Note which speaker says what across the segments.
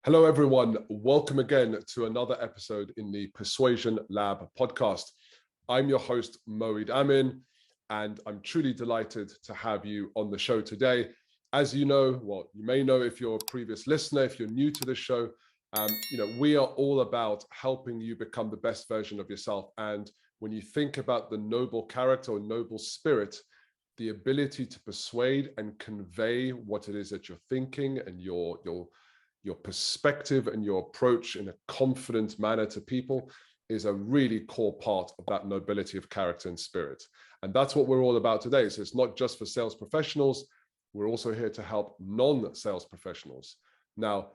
Speaker 1: Hello, everyone. Welcome again to another episode in the Persuasion Lab podcast. I'm your host, Moeed Amin, and I'm truly delighted to have you on the show today. As you know, well, you may know if you're a previous listener, if you're new to the show, we are all about helping you become the best version of yourself. And when you think about the noble character or noble spirit, the ability to persuade and convey what it is that you're thinking and your perspective and your approach in a confident manner to people is a really core part of that nobility of character and spirit. And that's what we're all about today. So it's not just for sales professionals. We're also here to help non-sales professionals. Now,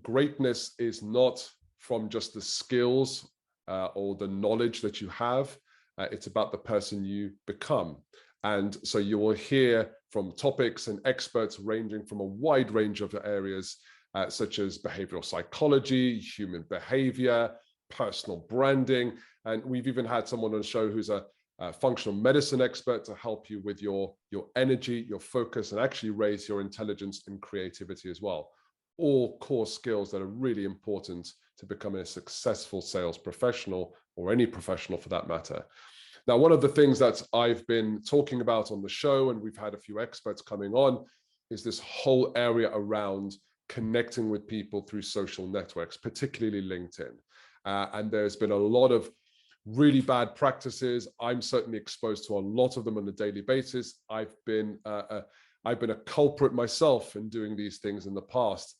Speaker 1: greatness is not from just the skills or the knowledge that you have. It's about the person you become. And so you will hear from topics and experts ranging from a wide range of areas, such as behavioral psychology, human behavior, personal branding. And we've even had someone on the show who's a functional medicine expert to help you with your energy, your focus, and actually raise your intelligence and creativity as well. All core skills that are really important to becoming a successful sales professional, or any professional for that matter. Now, one of the things that I've been talking about on the show, and we've had a few experts coming on, is this whole area around connecting with people through social networks, particularly LinkedIn. And there's been a lot of really bad practices. I'm certainly exposed to a lot of them on a daily basis. I've been a culprit myself in doing these things in the past.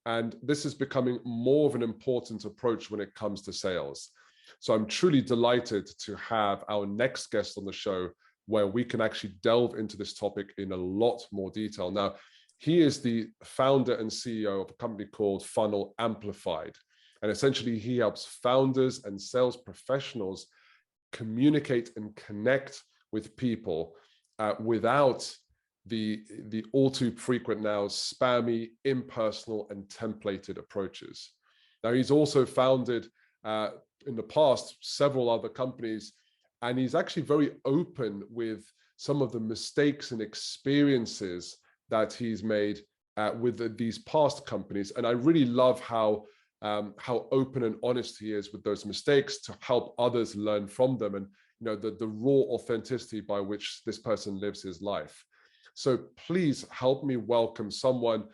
Speaker 1: And this is becoming more of an important approach when it comes to sales. So I'm truly delighted to have our next guest on the show where we can actually delve into this topic in a lot more detail. Now, he is the founder and CEO of a company called Funnel Amplified. And essentially, he helps founders and sales professionals communicate and connect with people without the all too frequent now spammy, impersonal, and templated approaches. Now, he's also founded in the past several other companies, and he's actually very open with some of the mistakes and experiences that he's made with these past companies. And I really love how open and honest he is with those mistakes to help others learn from them, and the raw authenticity by which this person lives his life. So please help me welcome someone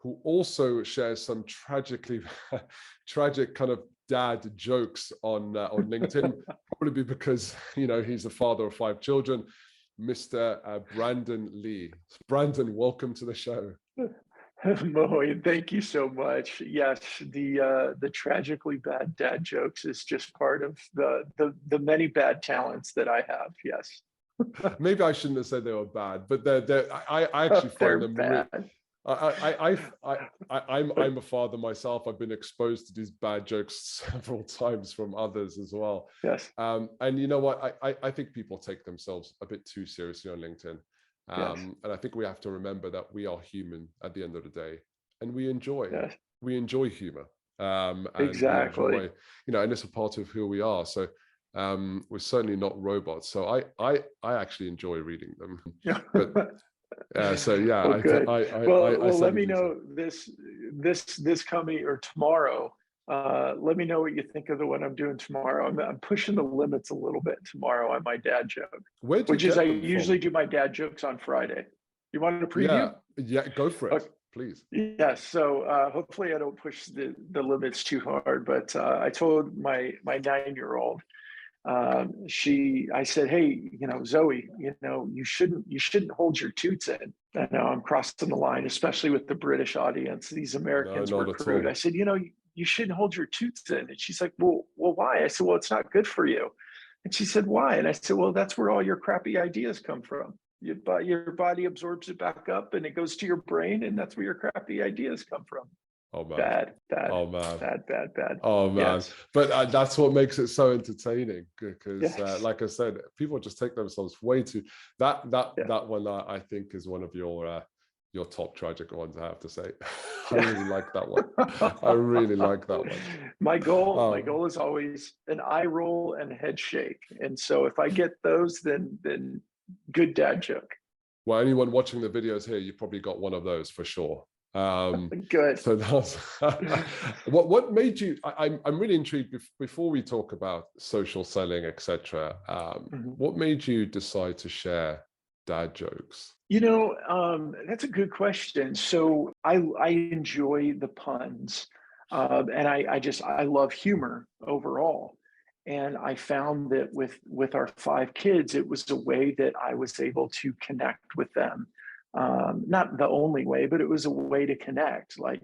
Speaker 1: who also shares some tragic kind of dad jokes on LinkedIn, probably because he's a father of 5 children. Mr. Brandon Lee. Brandon, welcome to the show.
Speaker 2: Moe, thank you so much. Yes, the tragically bad dad jokes is just part of the many bad talents that I have. Yes.
Speaker 1: Maybe I shouldn't have said they were bad, but I actually find them bad. I'm a father myself. I've been exposed to these bad jokes several times from others as well.
Speaker 2: Yes.
Speaker 1: And you know what? I think people take themselves a bit too seriously on LinkedIn.
Speaker 2: Yes.
Speaker 1: And I think we have to remember that we are human at the end of the day, and we enjoy humor. And
Speaker 2: exactly.
Speaker 1: we enjoy, and it's a part of who we are. So we're certainly not robots. So I actually enjoy reading them. But so yeah,
Speaker 2: well, good. Well, let me know this coming or tomorrow. Let me know what you think of the one I'm doing tomorrow. I'm pushing the limits a little bit tomorrow on my dad joke, I usually do my dad jokes on Friday. You want to preview?
Speaker 1: Yeah, go for it, okay. Please.
Speaker 2: Yeah, so hopefully I don't push the limits too hard, but I told my 9-year-old, I said, hey, Zoe, you shouldn't hold your toots in. I know I'm crossing the line, especially with the British audience. These Americans were crude. I said, you shouldn't hold your toots in. And she's like, well, why? I said, well, it's not good for you. And she said, why? And I said, well, that's where all your crappy ideas come from. Your body absorbs it back up and it goes to your brain, and that's where your crappy ideas come from.
Speaker 1: Oh man.
Speaker 2: Bad.
Speaker 1: Oh man.
Speaker 2: Bad.
Speaker 1: Oh man.
Speaker 2: Yes.
Speaker 1: But that's what makes it so entertaining, because like I said, people just take themselves way too. That one I think is one of your top tragic ones, I have to say. I really like that one. I really like that one.
Speaker 2: My goal is always an eye roll and a head shake. And so if I get those, then good dad joke.
Speaker 1: Well, anyone watching the videos here, you probably got one of those for sure.
Speaker 2: Good.
Speaker 1: So that's what made you, I'm really intrigued before we talk about social selling, etc. What made you decide to share dad jokes?
Speaker 2: That's a good question. So I enjoy the puns, and I love humor overall. And I found that with our 5 kids, it was a way that I was able to connect with them. Not the only way, but it was a way to connect. Like,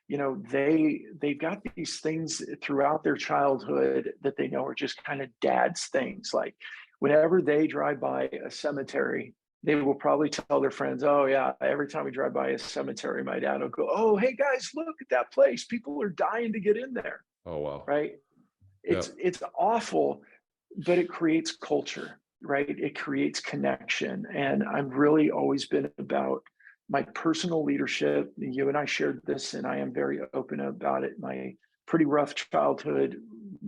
Speaker 2: they've got these things throughout their childhood that they know are just kind of dad's things. Like whenever they drive by a cemetery, they will probably tell their friends, oh yeah, every time we drive by a cemetery, my dad will go, oh, hey guys, look at that place. People are dying to get in there.
Speaker 1: Oh, wow.
Speaker 2: Right.
Speaker 1: Yeah.
Speaker 2: It's awful, but it creates culture, right? It creates connection. And I've really always been about my personal leadership. You and I shared this, and I am very open about it. My pretty rough childhood,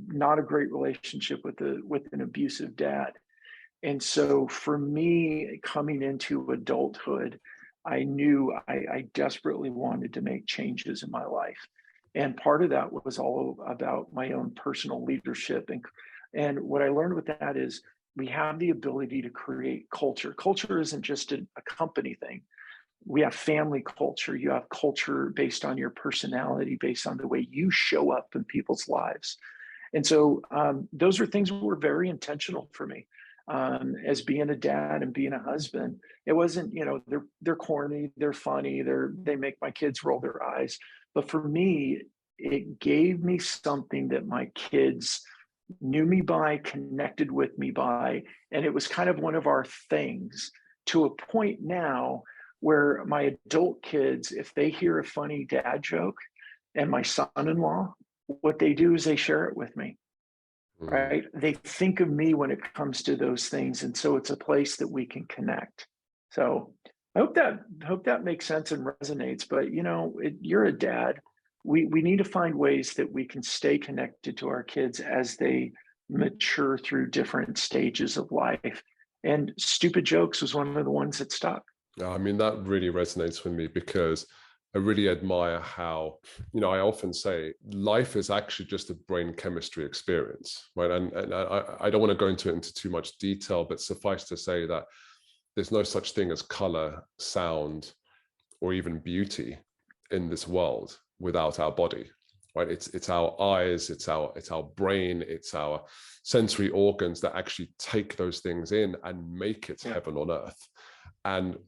Speaker 2: not a great relationship with an abusive dad. And so for me, coming into adulthood, I knew I desperately wanted to make changes in my life. And part of that was all about my own personal leadership. And what I learned with that is we have the ability to create culture. Culture isn't just a company thing. We have family culture. You have culture based on your personality, based on the way you show up in people's lives. And so those are things that were very intentional for me. As being a dad and being a husband, it wasn't, they're corny, they're funny, they make my kids roll their eyes. But for me, it gave me something that my kids knew me by, connected with me by, and it was kind of one of our things, to a point now where my adult kids, if they hear a funny dad joke, and my son-in-law, what they do is they share it with me. Right? They think of me when it comes to those things. And so it's a place that we can connect. So I hope that makes sense and resonates. But you're a dad. We need to find ways that we can stay connected to our kids as they mature through different stages of life. And stupid jokes was one of the ones that stuck.
Speaker 1: I mean, that really resonates with me because I really admire how, I often say life is actually just a brain chemistry experience, right? And I don't want to go into too much detail, but suffice to say that there's no such thing as color, sound, or even beauty in this world without our body, right? It's our eyes, it's our brain, it's our sensory organs that actually take those things in and make it heaven on earth. And,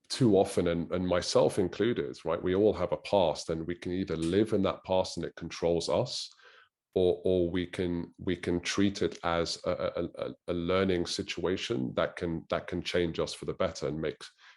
Speaker 1: too often, and myself included, right, we all have a past, and we can either live in that past and it controls us, or we can treat it as a learning situation that can change us for the better, and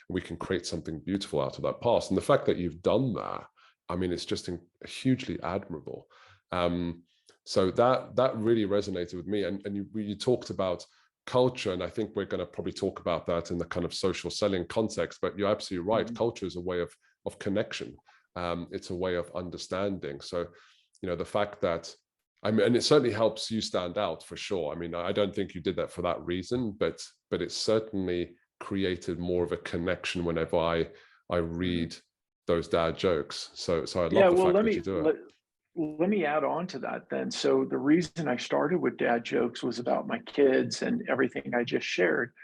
Speaker 1: we can create something beautiful out of that past. And the fact that you've done that, I mean, it's just hugely admirable. So that really resonated with me. And you talked about culture, and I think we're going to probably talk about that in the kind of social selling context, but you're absolutely right. Culture is a way of connection. It's a way of understanding. So, the fact that, I mean, and it certainly helps you stand out for sure. I mean, I don't think you did that for that reason, but it certainly created more of a connection whenever I read those dad jokes. So I love the fact that you do it.
Speaker 2: Let me add on to that then. So the reason I started with dad jokes was about my kids and everything I just shared.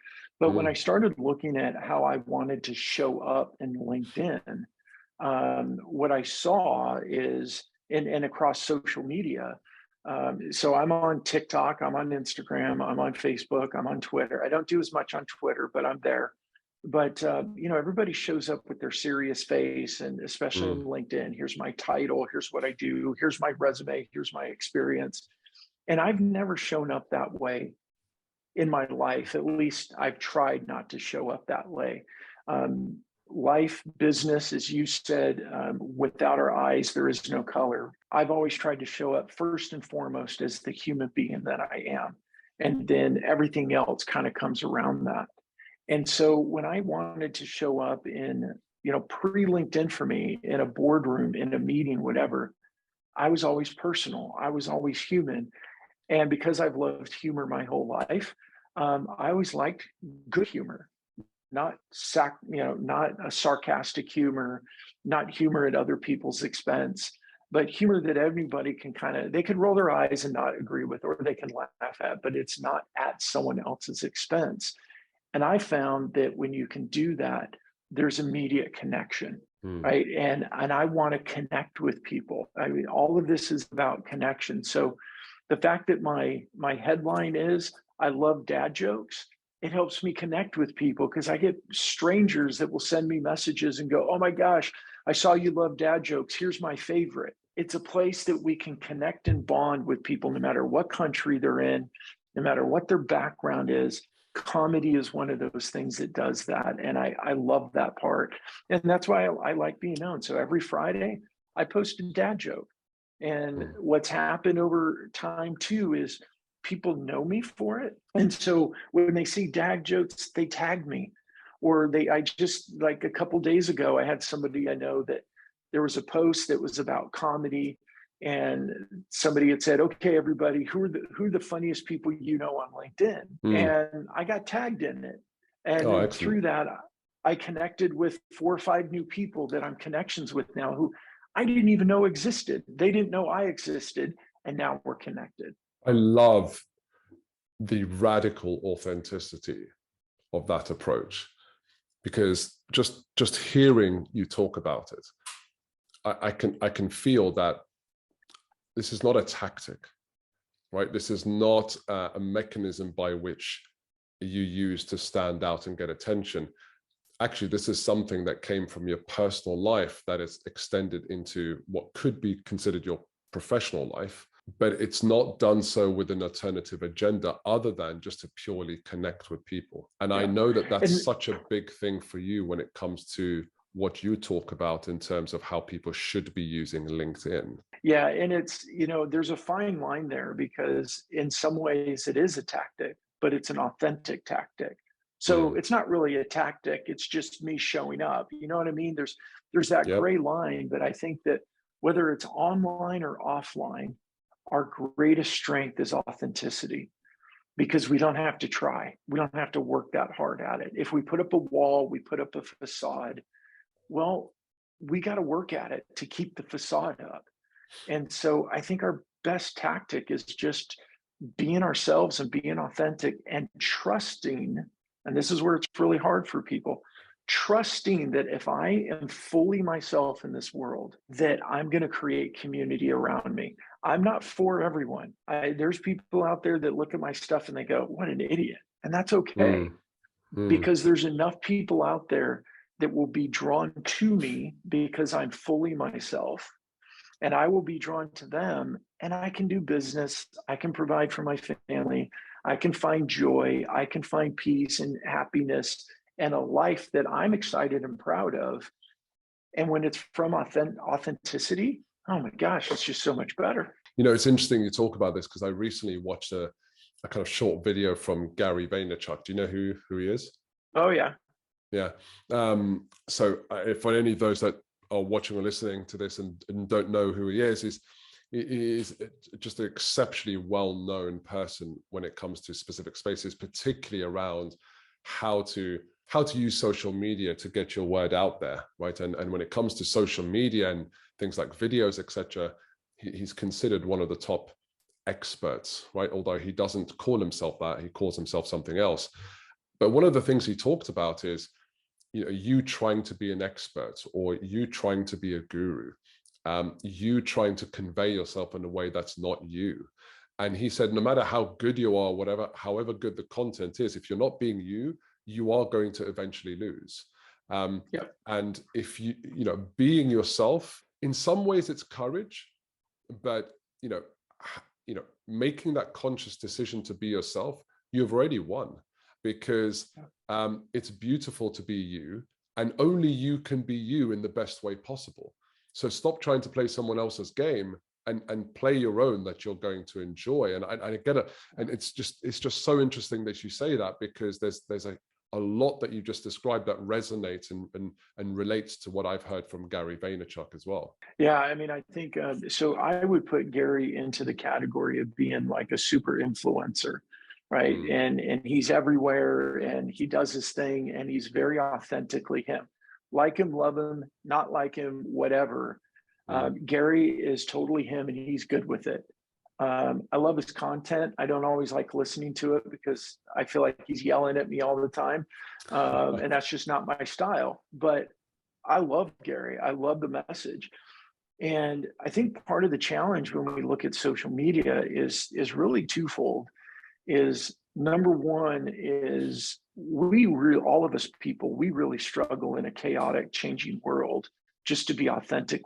Speaker 2: But when I started looking at how I wanted to show up in LinkedIn, what I saw is, and across social media, so I'm on TikTok, I'm on Instagram, I'm on Facebook, I'm on Twitter. I don't do as much on Twitter, but I'm there. But everybody shows up with their serious face, and especially in LinkedIn, here's my title, here's what I do, here's my resume, here's my experience. And I've never shown up that way in my life. At least I've tried not to show up that way. Life, business, as you said, without our eyes, there is no color. I've always tried to show up first and foremost as the human being that I am. And then everything else kind of comes around that. And so when I wanted to show up in, pre-LinkedIn for me, in a boardroom, in a meeting, whatever, I was always personal. I was always human. And because I've loved humor my whole life, I always liked good humor. not a sarcastic humor, not humor at other people's expense, but humor that everybody can they could roll their eyes and not agree with, or they can laugh at, but it's not at someone else's expense. And I found that when you can do that, there's immediate connection, right? And I want to connect with people. I mean, all of this is about connection. So the fact that my headline is "I love dad jokes," it helps me connect with people, because I get strangers that will send me messages and go, "Oh my gosh, I saw you love dad jokes. Here's my favorite." It's a place that we can connect and bond with people, no matter what country they're in, no matter what their background is. Comedy is one of those things that does that. And I love that part. And that's why I like being known. So every Friday, I post a dad joke. And what's happened over time too is people know me for it. And so when they see dad jokes, they tag me. Or I just, like a couple days ago, I had somebody I know that there was a post that was about comedy, and somebody had said, "Okay, everybody, who are the funniest people you know on LinkedIn?" And I got tagged in it. And through that, I connected with 4 or 5 new people that I'm connections with now, who I didn't even know existed. They didn't know I existed, and now we're connected.
Speaker 1: I love the radical authenticity of that approach, because just hearing you talk about it, I can feel that this is not a tactic, right? This is not a mechanism by which you use to stand out and get attention. Actually, this is something that came from your personal life that is extended into what could be considered your professional life, but it's not done so with an alternative agenda other than just to purely connect with people. And I know that that's such a big thing for you when it comes to what you talk about in terms of how people should be using LinkedIn.
Speaker 2: Yeah, and it's, there's a fine line there, because in some ways it is a tactic, but it's an authentic tactic. So it's not really a tactic, it's just me showing up. You know what I mean? There's that gray line, but I think that whether it's online or offline, our greatest strength is authenticity, because we don't have to try. We don't have to work that hard at it. If we put up a wall, we put up a facade, well, we got to work at it to keep the facade up. And so I think our best tactic is just being ourselves and being authentic and trusting. And this is where it's really hard for people, trusting that if I am fully myself in this world, that I'm going to create community around me. I'm not for everyone. There's people out there that look at my stuff and they go, "What an idiot." And that's okay, because there's enough people out there that will be drawn to me because I'm fully myself, and I will be drawn to them, and I can do business. I can provide for my family. I can find joy. I can find peace and happiness and a life that I'm excited and proud of. And when it's from authenticity, oh my gosh, it's just so much better.
Speaker 1: It's interesting you talk about this, because I recently watched a kind of short video from Gary Vaynerchuk. Do you know who he is?
Speaker 2: Oh, yeah.
Speaker 1: Yeah. So for any of those that are watching or listening to this and don't know who he is just an exceptionally well-known person when it comes to specific spaces, particularly around how to use social media to get your word out there, right? And when it comes to social media and things like videos, etc., he's considered one of the top experts, right? Although he doesn't call himself that, he calls himself something else. But one of the things he talked about is, you trying to be an expert, or you trying to be a guru, you trying to convey yourself in a way that's not you. And he said, no matter how good you are, however good the content is, if you're not being you are going to eventually lose. And if being yourself, in some ways it's courage, but making that conscious decision to be yourself, you've already won, because it's beautiful to be you, and only you can be you in the best way possible. So stop trying to play someone else's game and play your own that you're going to enjoy. And I get it. And it's just so interesting that you say that, because there's a lot that you just described that resonates and relates to what I've heard from Gary Vaynerchuk as well.
Speaker 2: Yeah, I mean, I think, so I would put Gary into the category of being like a super influencer. right?
Speaker 1: Mm.
Speaker 2: And he's everywhere and he does his thing and he's very authentically him. Like him, love him, not like him, whatever. Gary is totally him and he's good with it. I love his content. I don't always like listening to it because I feel like he's yelling at me all the time. And that's just not my style. But I love Gary. I love the message. And I think part of the challenge when we look at social media is really twofold. Is number one is all of us people, we really struggle in a chaotic, changing world just to be authentic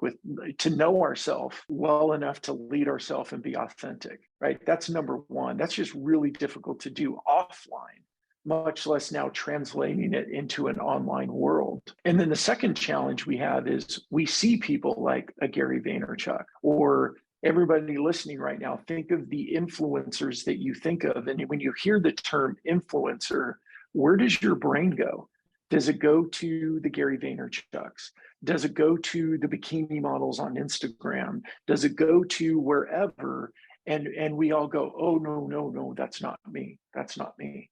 Speaker 2: to know ourselves well enough to lead ourselves and be authentic, right? That's number one. That's just really difficult to do offline, much less now translating it into an online world. And then the second challenge we have is we see people like a Gary Vaynerchuk or everybody listening right now, think of the influencers that you think of. And when you hear the term influencer, where does your brain go? Does it go to the Gary Vaynerchuks? Does it go to the bikini models on Instagram? Does it go to wherever? And we all go, oh, no, that's not me. That's not me.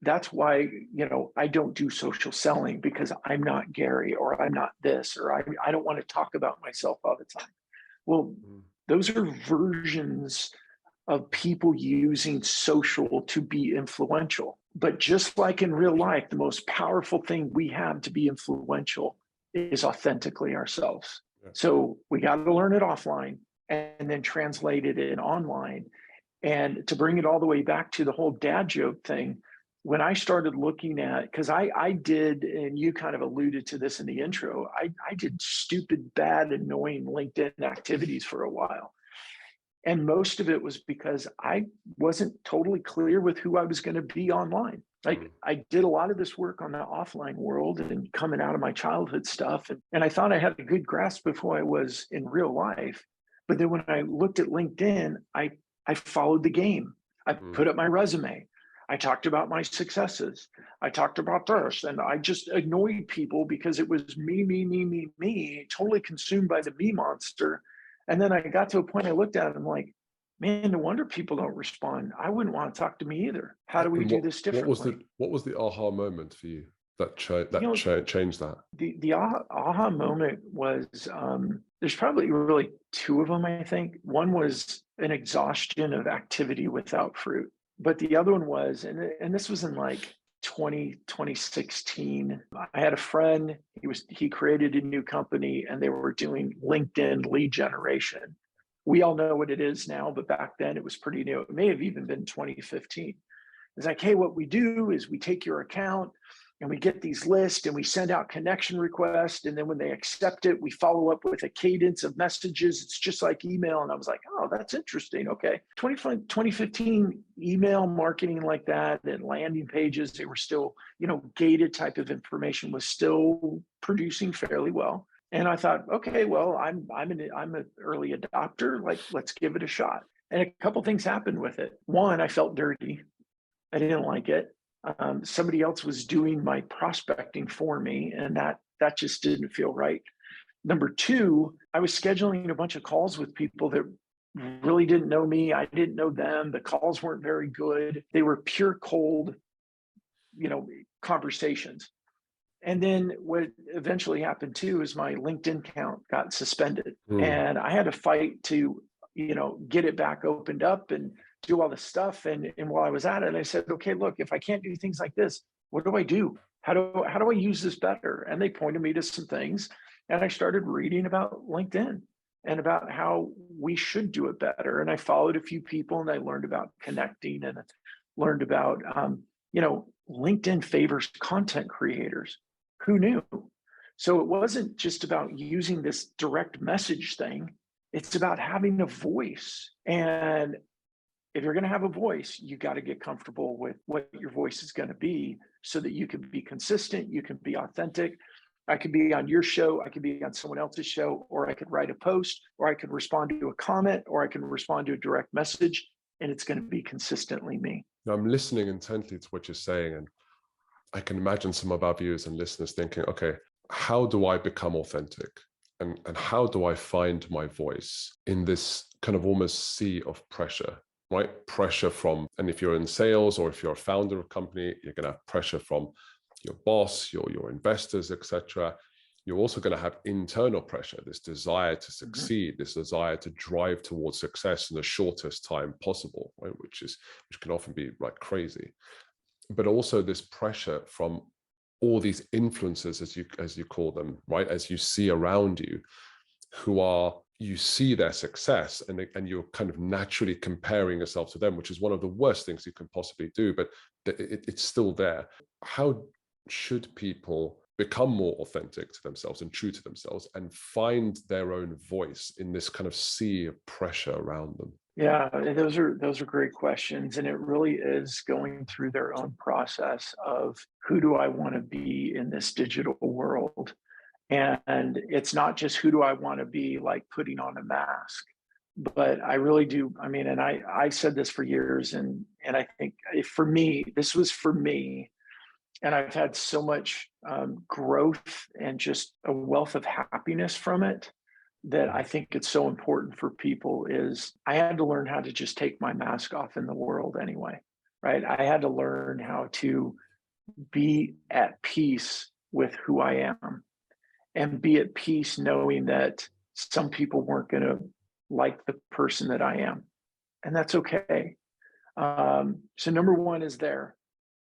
Speaker 2: That's why, I don't do social selling because I'm not Gary or I'm not this, or I don't want to talk about myself all the time. Well, those are versions of people using social to be influential. But just like in real life, the most powerful thing we have to be influential is authentically ourselves. Yeah. So we got to learn it offline and then translate it in online. And to bring it all the way back to the whole dad joke thing, when I started looking at, because I did, and you kind of alluded to this in the intro, I did stupid, bad, annoying LinkedIn activities for a while. And most of it was because I wasn't totally clear with who I was going to be online. Like I did a lot of this work on the offline world and coming out of my childhood stuff. And I thought I had a good grasp of who I was in real life. But then when I looked at LinkedIn, I followed the game. I put up my resume. I talked about my successes. I talked about this, and I just annoyed people because it was me, totally consumed by the me monster. And then I got to a point I looked at it and I'm like, man, no wonder people don't respond. I wouldn't want to talk to me either. How do we do this differently?
Speaker 1: What was the aha moment for you that changed that?
Speaker 2: The aha moment was, there's probably really two of them, I think. One was an exhaustion of activity without fruit. But the other one was, and this was in like 2016. I had a friend, he created a new company and they were doing LinkedIn lead generation. We all know what it is now, but back then it was pretty new. It may have even been 2015. It's like, hey, what we do is we take your account and we get these lists and we send out connection requests. And then when they accept it, we follow up with a cadence of messages. It's just like email. And I was like, oh, that's interesting. Okay. 2015 email marketing like that and landing pages, they were still, gated type of information was still producing fairly well. And I thought, okay, well, I'm an early adopter. Like, let's give it a shot. And a couple things happened with it. One, I felt dirty. I didn't like it. Somebody else was doing my prospecting for me, and that just didn't feel right. Number two, I was scheduling a bunch of calls with people that really didn't know me. I didn't know them. The calls weren't very good. They were pure cold, conversations. And then what eventually happened too is my LinkedIn account got suspended, and I had to fight to, get it back opened up and do all this stuff. And while I was at it, I said, okay, look, if I can't do things like this, what do I do? How do I use this better? And they pointed me to some things, and I started reading about LinkedIn and about how we should do it better. And I followed a few people and I learned about connecting and learned about, LinkedIn favors content creators. Who knew? So it wasn't just about using this direct message thing. It's about having a voice. And if you're going to have a voice, you got to get comfortable with what your voice is going to be so that you can be consistent, you can be authentic. I could be on your show, I could be on someone else's show, or I could write a post, or I could respond to a comment, or I can respond to a direct message, and it's going to be consistently me.
Speaker 1: I'm listening intently to what you're saying, and I can imagine some of our viewers and listeners thinking, okay, how do I become authentic? And how do I find my voice in this kind of almost sea of pressure right? Pressure from, and if you're in sales or if you're a founder of a company, you're going to have pressure from your boss, your investors, etc. You're also going to have internal pressure, this desire to succeed, this desire to drive towards success in the shortest time possible, right? Which can often be like crazy. But also this pressure from all these influencers, as you call them, right? As you see around you, you see their success, and you're kind of naturally comparing yourself to them, which is one of the worst things you can possibly do, but it's still there. How should people become more authentic to themselves and true to themselves and find their own voice in this kind of sea of pressure around them?
Speaker 2: Yeah, those are great questions. And it really is going through their own process of who do I want to be in this digital world? And it's not just who do I want to be, like putting on a mask, but I really do. I mean, and I said this for years, and I think for me, this was for me. And I've had so much growth and just a wealth of happiness from it, that I think it's so important for people. Is I had to learn how to just take my mask off in the world anyway, right? I had to learn how to be at peace with who I am, and be at peace knowing that some people weren't going to like the person that I am, and that's okay. So number one is there.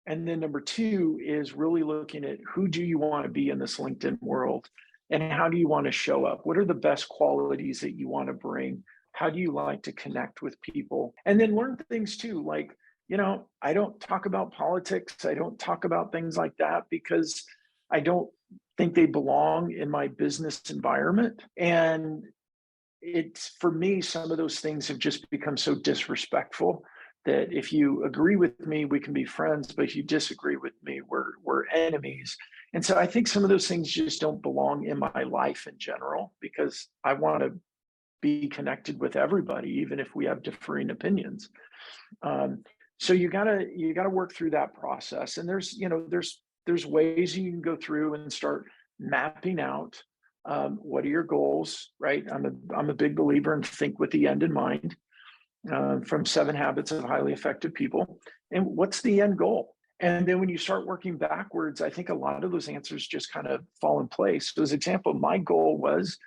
Speaker 2: And then number two is really looking at who do you want to be in this LinkedIn world, and how do you want to show up? What are the best qualities that you want to bring? How do you like to connect with people? And then learn things too. Like, I don't talk about politics. I don't talk about things like that because I don't think they belong in my business environment. And it's, for me, some of those things have just become so disrespectful that if you agree with me, we can be friends, but if you disagree with me, we're enemies. And so I think some of those things just don't belong in my life in general, because I want to be connected with everybody, even if we have differing opinions. So you gotta work through that process. And there's ways you can go through and start mapping out what are your goals, right? I'm a big believer in think with the end in mind. From 7 Habits of Highly Effective People. And what's the end goal? And then when you start working backwards, I think a lot of those answers just kind of fall in place. So as example, my goal was,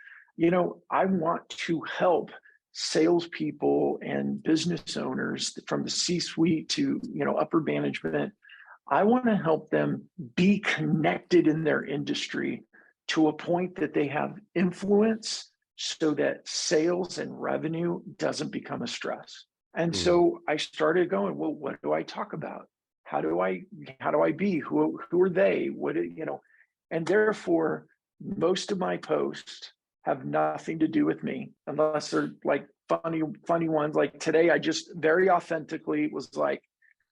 Speaker 2: I want to help salespeople and business owners from the C-suite to, upper management. I want to help them be connected in their industry to a point that they have influence, so that sales and revenue doesn't become a stress. And so I started going, well, what do I talk about? How do I be? Who are they? And therefore, most of my posts have nothing to do with me, unless they're like funny ones. Like today, I just very authentically was like,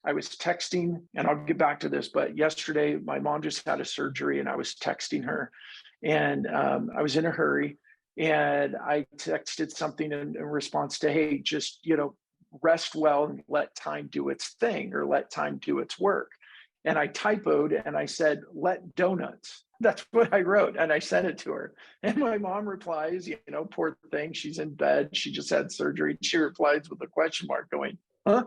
Speaker 2: I was texting, and I'll get back to this, but yesterday my mom just had a surgery and I was texting her, and I was in a hurry. And I texted something in response to, hey, just, rest well and let time do its thing, or let time do its work. And I typoed and I said, let donuts. That's what I wrote. And I sent it to her. And my mom replies, poor thing, she's in bed. She just had surgery. She replies with a question mark going, huh?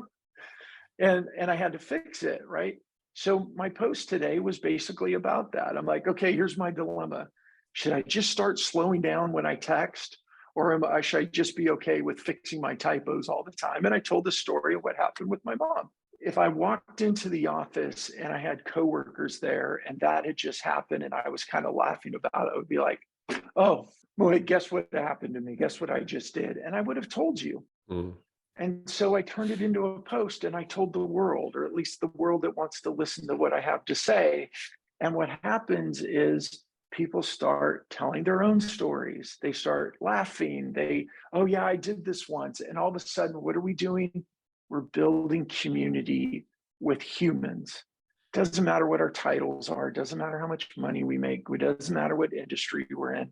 Speaker 2: And I had to fix it, right? So my post today was basically about that. I'm like, okay, here's my dilemma. Should I just start slowing down when I text, or should I just be okay with fixing my typos all the time? And I told the story of what happened with my mom. If I walked into the office and I had coworkers there and that had just happened and I was kind of laughing about it, I would be like, oh, boy, guess what happened to me? Guess what I just did? And I would have told you. And so I turned it into a post and I told the world, or at least the world that wants to listen to what I have to say. And what happens is people start telling their own stories. They start laughing. Oh yeah, I did this once. And all of a sudden, what are we doing? We're building community with humans. Doesn't matter what our titles are. Doesn't matter how much money we make. It doesn't matter what industry we're in.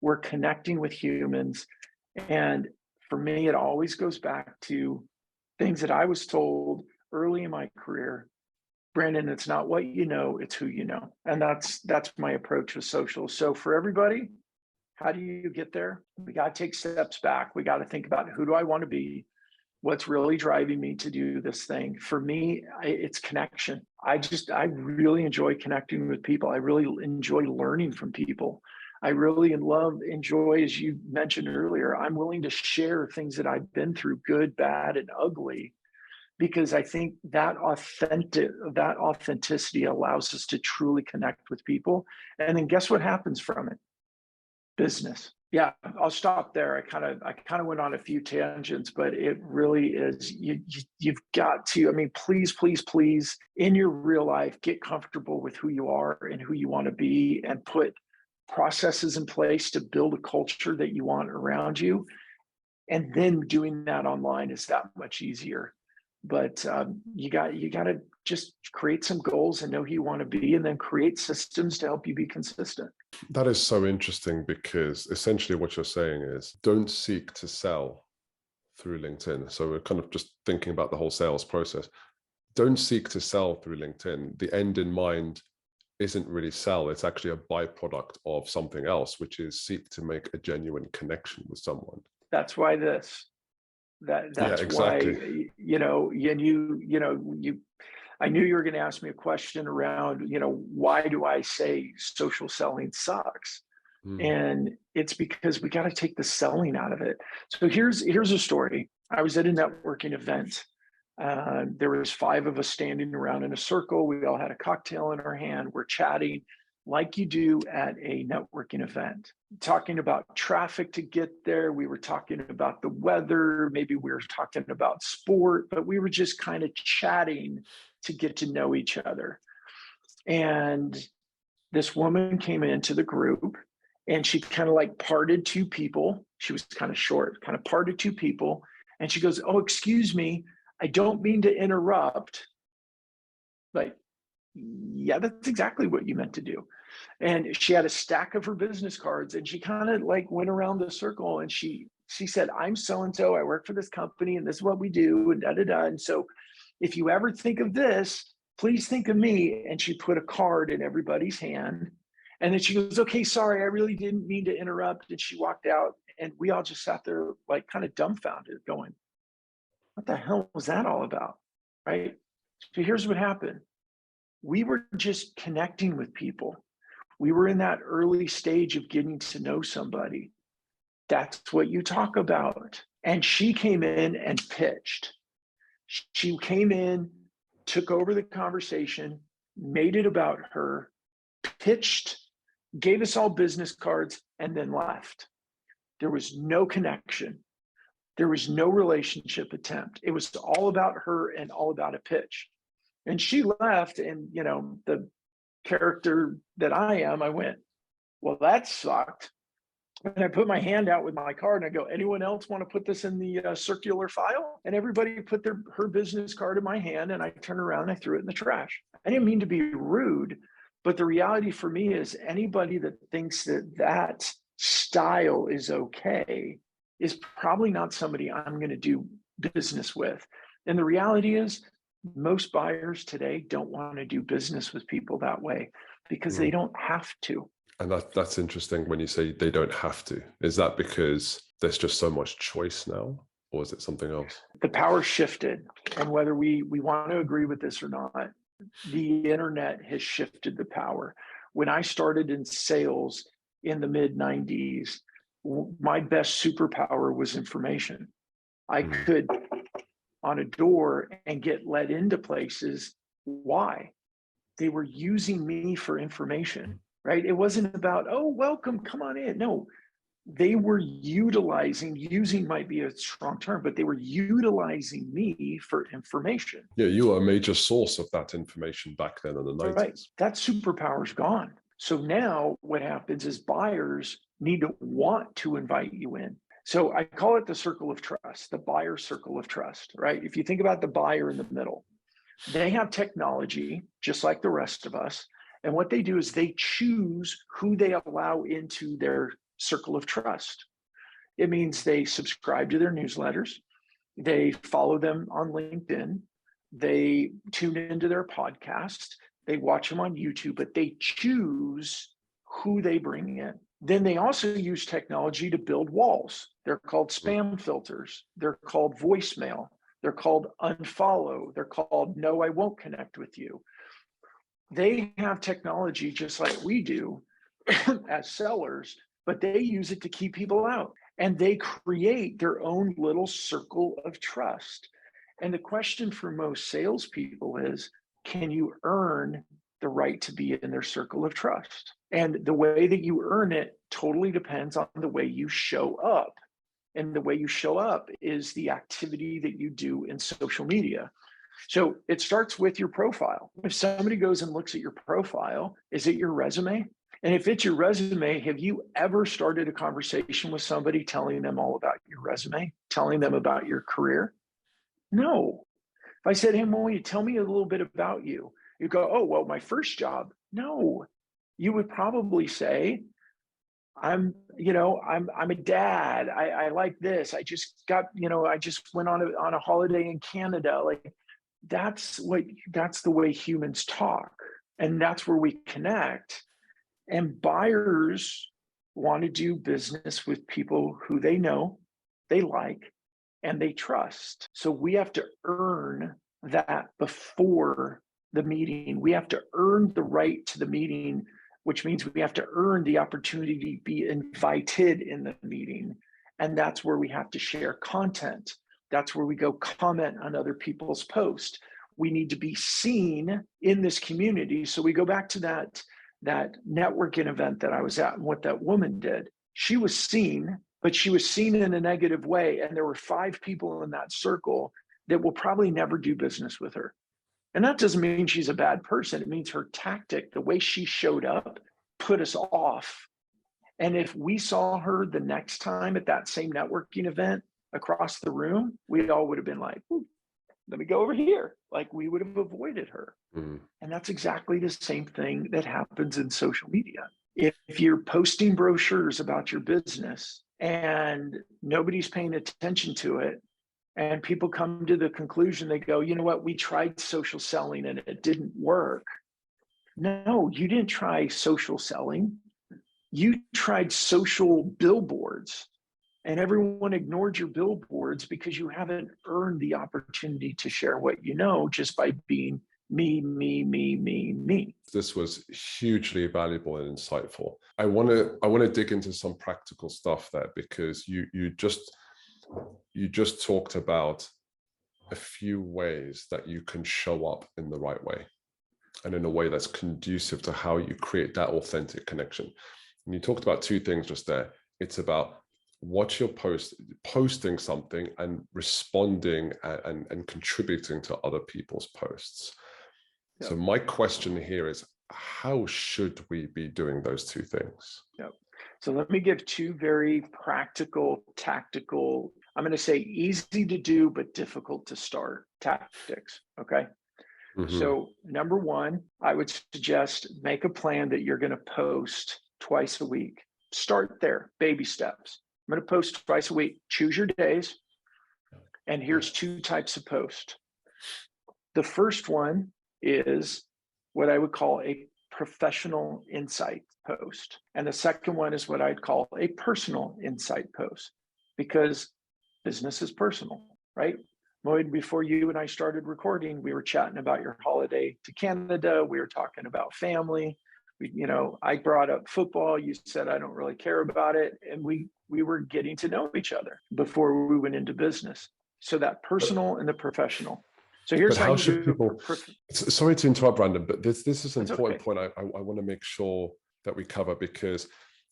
Speaker 2: We're connecting with humans. And for me, it always goes back to things that I was told early in my career. Brandon, it's not what you know, it's who you know. And that's my approach with social. So for everybody, how do you get there? We got to take steps back. We got to think about, who do I want to be? what's really driving me to do this thing. For me, it's connection. I really enjoy connecting with people. I really enjoy learning from people. I really enjoy, as you mentioned earlier, I'm willing to share things that I've been through, good, bad, and ugly, because I think that authenticity allows us to truly connect with people. And then guess what happens from it? Business. Yeah, I'll stop there. I kind of went on a few tangents, but it really is, you've got to, I mean, please, in your real life, get comfortable with who you are and who you want to be, and put processes in place to build a culture that you want around you. And then doing that online is that much easier. But you got to just create some goals and know who you want to be, and then create systems to help you be consistent.
Speaker 1: That is so interesting, because essentially what you're saying is, don't seek to sell through LinkedIn. So we're kind of just thinking about the whole sales process. Don't seek to sell through LinkedIn. The end in mind isn't really sell. It's actually a byproduct of something else, which is seek to make a genuine connection with someone.
Speaker 2: That's why that's
Speaker 1: exactly.
Speaker 2: why, I knew you were going to ask me a question around, why do I say social selling sucks? And it's because we got to take the selling out of it. So here's a story. I was at a networking event. There was 5 of us standing around in a circle. We all had a cocktail in our hand. We're chatting like you do at a networking event, talking about traffic to get there. We were talking about the weather. Maybe we were talking about sport, but we were just kind of chatting to get to know each other. And this woman came into the group, and she kind of like parted 2 people. She was kind of short, kind of parted 2 people. And she goes, "Oh, excuse me, I don't mean to interrupt." Like, yeah, that's exactly what you meant to do. And she had a stack of her business cards, and she kind of like went around the circle, and she said, "I'm so-and-so, I work for this company, and this is what we do, and da-da-da. And so if you ever think of this, please think of me." And she put a card in everybody's hand. And then she goes, "Okay, sorry, I really didn't mean to interrupt." And she walked out, and we all just sat there like kind of dumbfounded, going, what the hell was that all about? Right? So here's what happened. We were just connecting with people. We were in that early stage of getting to know somebody. That's what you talk about. And she came in and pitched. She came in, took over the conversation, made it about her, pitched, gave us all business cards, and then left. There was no connection. There was no relationship attempt. It was all about her and all about a pitch. And she left, and the character that I am, I went, well, that sucked. And I put my hand out with my card, and I go, anyone else want to put this in the circular file? And everybody put her business card in my hand, and I turned around and I threw it in the trash. I didn't mean to be rude, but the reality for me is, anybody that thinks that style is okay is probably not somebody I'm going to do business with. And the reality is, most buyers today don't want to do business with people that way, because they don't have to.
Speaker 1: And that's interesting when you say they don't have to. Is that because there's just so much choice now, or is it something else?
Speaker 2: The power shifted. And whether we want to agree with this or not, the internet has shifted the power. When I started in sales in the mid-90s, my best superpower was information. I could on a door and get let into places. Why? They were using me for information, right? It wasn't about, oh, welcome, come on in. No, they were using might be a strong term, but they were utilizing me for information.
Speaker 1: Yeah, you were a major source of that information back then in the 90s.
Speaker 2: Right. That superpower's gone. So now what happens is, buyers need to want to invite you in. So I call it the circle of trust, the buyer circle of trust, right? If you think about the buyer in the middle, they have technology just like the rest of us. And what they do is they choose who they allow into their circle of trust. It means they subscribe to their newsletters, they follow them on LinkedIn, they tune into their podcasts, they watch them on YouTube, but they choose who they bring in. Then they also use technology to build walls. They're called spam filters. They're called voicemail. They're called unfollow. They're called no, I won't connect with you. They have technology just like we do as sellers, but they use it to keep people out. And they create their own little circle of trust. And the question for most salespeople is, can you earn the right to be in their circle of trust? And the way that you earn it totally depends on the way you show up. And the way you show up is the activity that you do in social media. So it starts with your profile. If somebody goes and looks at your profile, is it your resume? And if it's your resume, have you ever started a conversation with somebody telling them all about your resume, telling them about your career? No. If I said, hey, Molly, tell me a little bit about you, you go, oh, well, my first job. No, you would probably say, I'm a dad. I like this. I just got, I just went on a holiday in Canada. Like that's the way humans talk. And that's where we connect. And buyers want to do business with people who they know, they like, and they trust. So we have to earn that before the meeting. We have to earn the right to the meeting, which means we have to earn the opportunity to be invited in the meeting. And that's where we have to share content. That's where we go comment on other people's posts. We need to be seen in this community. So we go back to that networking event that I was at and what that woman did. She was seen, but she was seen in a negative way. And there were 5 people in that circle that will probably never do business with her. And that doesn't mean she's a bad person. It means her tactic, the way she showed up, put us off. And if we saw her the next time at that same networking event across the room, we all would have been like, let me go over here. Like we would have avoided her. And that's exactly the same thing that happens in social media. If you're posting brochures about your business and nobody's paying attention to it, and people come to the conclusion, they go, you know what, we tried social selling and it didn't work. No, you didn't try social selling. You tried social billboards, and everyone ignored your billboards because you haven't earned the opportunity to share what you know just by being me.
Speaker 1: This was hugely valuable and insightful. I want to dig into some practical stuff there, because you just talked about a few ways that you can show up in the right way and in a way that's conducive to how you create that authentic connection. And you talked about 2 things just there. It's about what you're posting something and responding and contributing to other people's posts. Yep. So my question here is, how should we be doing those 2 things?
Speaker 2: Yep. So let me give 2 very practical, tactical, I'm going to say easy to do, but difficult to start tactics. Okay. So number 1, I would suggest make a plan that you're going to post twice a week. Start there, baby steps. I'm going to post twice a week. Choose your days. And here's 2 types of post. The first one is what I would call a professional insight post. And the second one is what I'd call a personal insight post, because business is personal, right? Lloyd, before you and I started recording, we were chatting about your holiday to Canada. We were talking about family. I brought up football. You said, I don't really care about it. And we were getting to know each other before we went into business. So that personal and the professional. So here's how should people,
Speaker 1: sorry to interrupt, Brandon, but this is an important point I want to make sure that we cover, because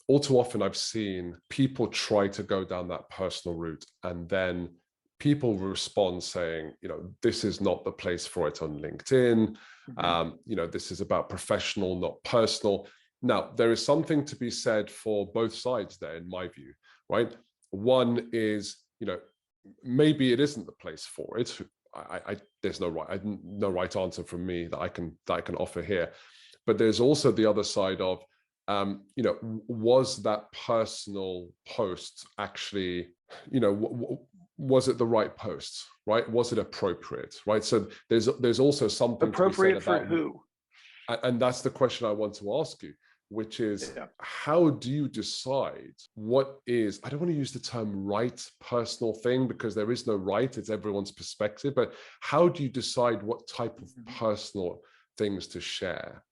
Speaker 1: all too often I've seen people try to go down that personal route, and then people respond saying, this is not the place for it on LinkedIn. This is about professional, not personal. Now, there is something to be said for both sides there, in my view, right? One is, maybe it isn't the place for it. There's no right answer from me that I can offer here. But there's also the other side of, was that personal post actually, was it the right post, right? Was it appropriate, right? So there's also something
Speaker 2: appropriate
Speaker 1: to be said
Speaker 2: for
Speaker 1: about
Speaker 2: who,
Speaker 1: and that's the question I want to ask you. which is
Speaker 2: Yeah.
Speaker 1: how do you decide what is, I don't want to use the term right personal thing because there is no right, it's everyone's perspective, but how do you decide what type of personal things to share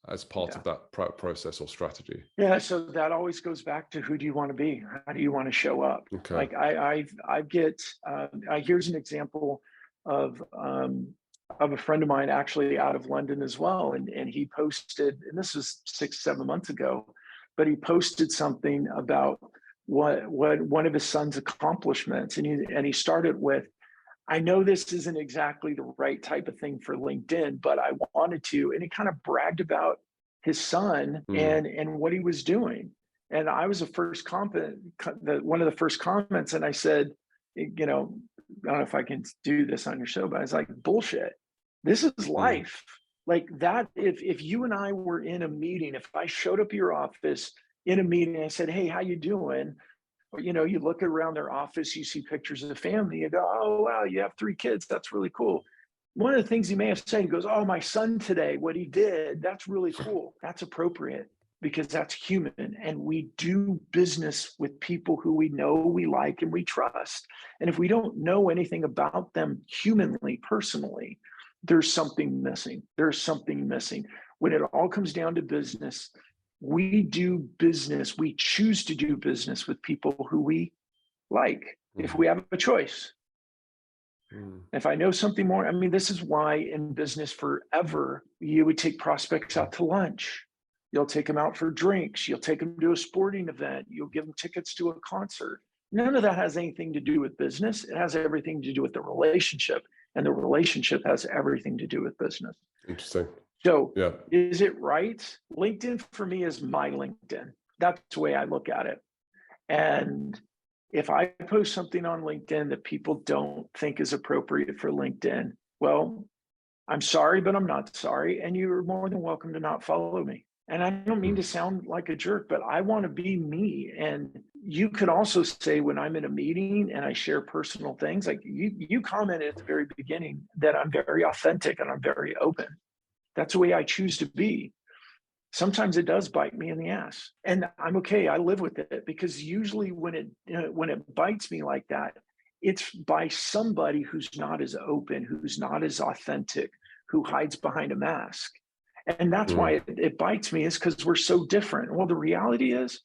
Speaker 1: as part of that process or strategy?
Speaker 2: Yeah, so that always goes back to who do you want to be? How do you want to show up?
Speaker 1: Okay.
Speaker 2: Like I get, here's an example of a friend of mine actually out of London as well. And he posted, and this was 6-7 months ago, but he posted something about what one of his son's accomplishments. And he started with, I know this isn't exactly the right type of thing for LinkedIn, but I wanted to. And he kind of bragged about his son and what he was doing. And I was one of the first comments, and I said, you know, I don't know if I can do this on your show, but I was like, bullshit. This is life. Like that, if you and I were in a meeting, if I showed up at your office in a meeting, and I said, hey, how you doing? Or, you know, you look around their office, you see pictures of the family, you go, oh, wow, you have 3 kids. That's really cool. One of the things he may have said, he goes, oh, my son today, what he did, that's really cool. That's appropriate because that's human. And we do business with people who we know, we like, and we trust. And if we don't know anything about them humanly, personally, there's something missing. There's something missing. When it all comes down to business, we do business, we choose to do business with people who we like, if we have a choice. If I know something more, I mean, this is why in business forever, you would take prospects out to lunch. You'll take them out for drinks. You'll take them to a sporting event. You'll give them tickets to a concert. None of that has anything to do with business. It has everything to do with the relationship. And the relationship has everything to do with business.
Speaker 1: Interesting.
Speaker 2: So is it right? LinkedIn for me is my LinkedIn. That's the way I look at it. And if I post something on LinkedIn that people don't think is appropriate for LinkedIn, well, I'm sorry, but I'm not sorry. And you're more than welcome to not follow me. And I don't mean to sound like a jerk, but I want to be me. And you could also say when I'm in a meeting and I share personal things, like you commented at the very beginning that I'm very authentic and I'm very open. That's the way I choose to be. Sometimes it does bite me in the ass, and I'm okay. I live with it because usually when it bites me like that, it's by somebody who's not as open, who's not as authentic, who hides behind a mask. And that's why it bites me, is because we're so different. Well, the reality is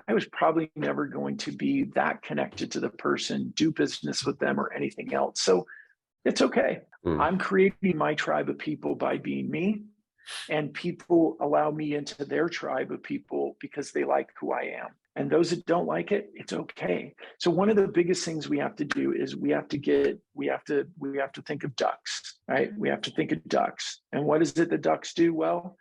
Speaker 2: I was probably never going to be that connected to the person, do business with them or anything else. So it's okay. I'm creating my tribe of people by being me. And people allow me into their tribe of people because they like who I am. And those that don't like it, it's okay. So one of the biggest things we have to do is we have to think of ducks, right? We have to think of ducks. And what is it that ducks do? Well,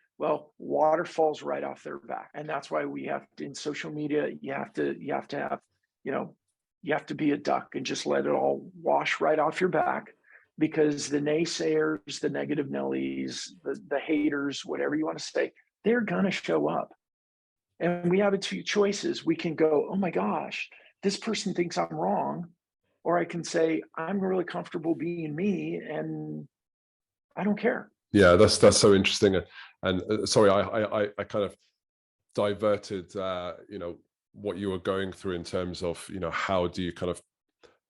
Speaker 2: water falls right off their back. And that's why we have to, in social media, you have to have, you have to be a duck and just let it all wash right off your back. Because the naysayers, the negative Nellies, the haters, whatever you want to say, they're going to show up. And we have 2 choices. We can go, oh my gosh, this person thinks I'm wrong. Or I can say, I'm really comfortable being me and I don't care.
Speaker 1: Yeah, that's so interesting. And sorry, I kind of diverted, what you were going through in terms of, how do you kind of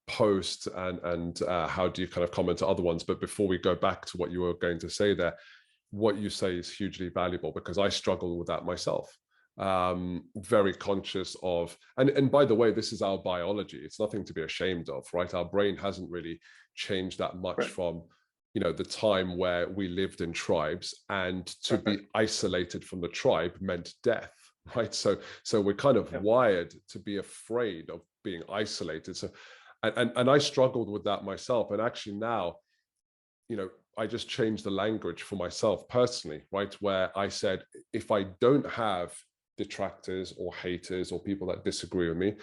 Speaker 1: post and how do you kind of comment to other ones. But before we go back to what you were going to say there, what you say is hugely valuable because I struggle with that myself. Very conscious of, and by the way, this is our biology. It's nothing to be ashamed of, right? Our brain hasn't really changed that much from, the time where we lived in tribes, and to be isolated from the tribe meant death, right? So we're kind of wired to be afraid of being isolated. So And I struggled with that myself. And actually now, I just changed the language for myself personally, right? Where I said, if I don't have detractors or haters or people that disagree with me,